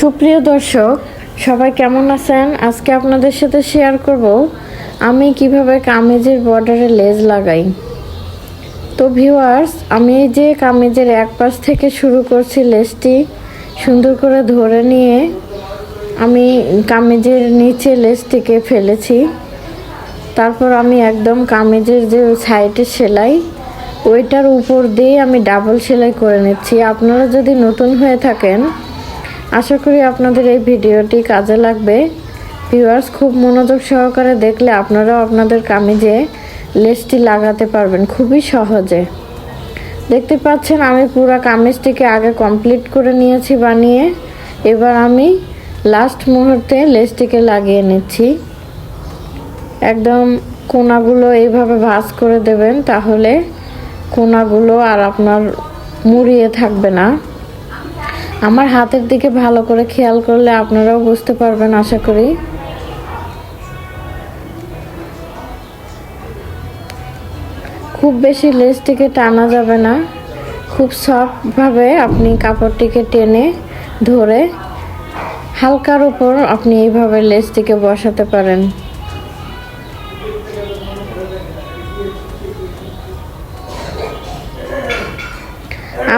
সুপ্রিয় দর্শক, সবাই কেমন আছেন? আজকে আপনাদের সাথে শেয়ার করব আমি কিভাবে কামিজের বর্ডারে লেজ লাগাই। তো ভিউয়ার্স, আমি এই যে কামিজের এক পাশ থেকে শুরু করছি, লেজটি সুন্দর করে ধরে নিয়ে আমি কামিজের নিচে লেজটিকে ফেলেছি। তারপর আমি একদম কামিজের যে সাইডের সেলাই ওইটার উপর দিয়ে আমি ডাবল সেলাই করে নিচ্ছি। আপনারা যদি নতুন হয়ে থাকেন, আশা করি আপনাদের এই ভিডিওটি কাজে লাগবে। ভিউয়ার্স, খুব মনোযোগ সহকারে দেখলে আপনারাও আপনাদের কামিজে লেসটি লাগাতে পারবেন খুবই সহজে। দেখতে পাচ্ছেন আমি পুরো কামিজটিকে আগে কমপ্লিট করে নিয়েছি বানিয়ে। এবার আমি লাস্ট মুহূর্তে লেসটিকে লাগিয়ে নিচ্ছি। একদম কোনাগুলো এইভাবে ভাঁজ করে দেবেন, তাহলে কোনাগুলো আর আপনার মুড়িয়ে থাকবে না। আমার হাতের দিকে ভালো করে খেয়াল করলে আপনারাও বুঝতে পারবেন আশা করি। খুব বেশি লেসটিকে টানা যাবে না, খুব সফটভাবে আপনি কাপড়টিকে টেনে ধরে হালকার উপর আপনি এইভাবে লেসটিকে বসাতে পারেন।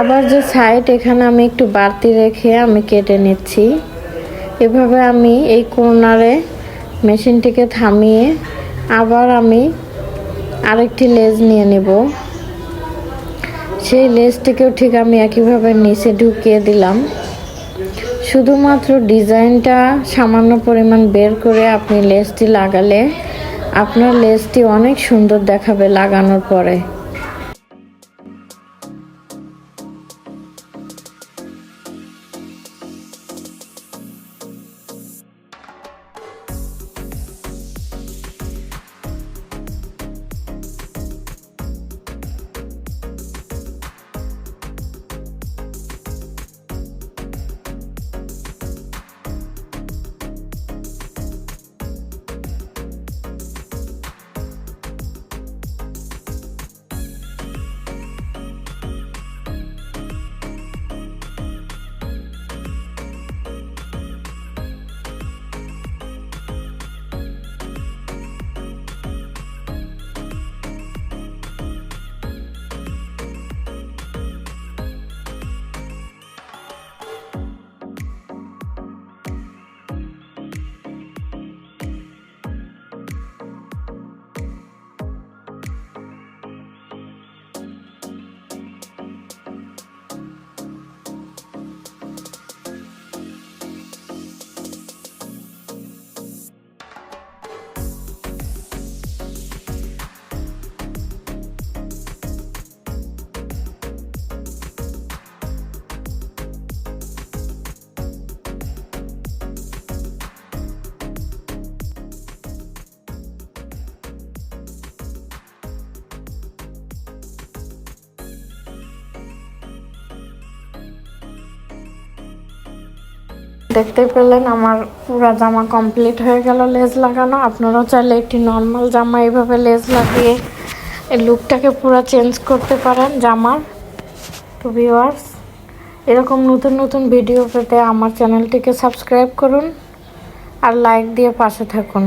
আবার যে সাইড, এখানে আমি একটু বাড়তি রেখে আমি কেটে নিচ্ছি। এভাবে আমি এই কর্নারে মেশিনটিকে থামিয়ে আবার আমি আরেকটি লেজ নিয়ে নেব। সেই লেজটিকেও ঠিক আমি একইভাবে নিচে ঢুকিয়ে দিলাম। শুধুমাত্র ডিজাইনটা সামান্য পরিমাণ বের করে আপনি লেজটি লাগালে আপনার লেজটি অনেক সুন্দর দেখাবে লাগানোর পরে। দেখতে পেলেন আমার পুরো জামা কমপ্লিট হয়ে গেল লেজ লাগানো। আপনারাও চাইলে একটি নর্মাল জামা এইভাবে লেজ লাগিয়ে এই লুকটাকে পুরো চেঞ্জ করতে পারেন জামার। তো ভিউয়ার্স, এরকম নতুন নতুন ভিডিও পেতে আমার চ্যানেলটিকে সাবস্ক্রাইব করুন আর লাইক দিয়ে পাশে থাকুন।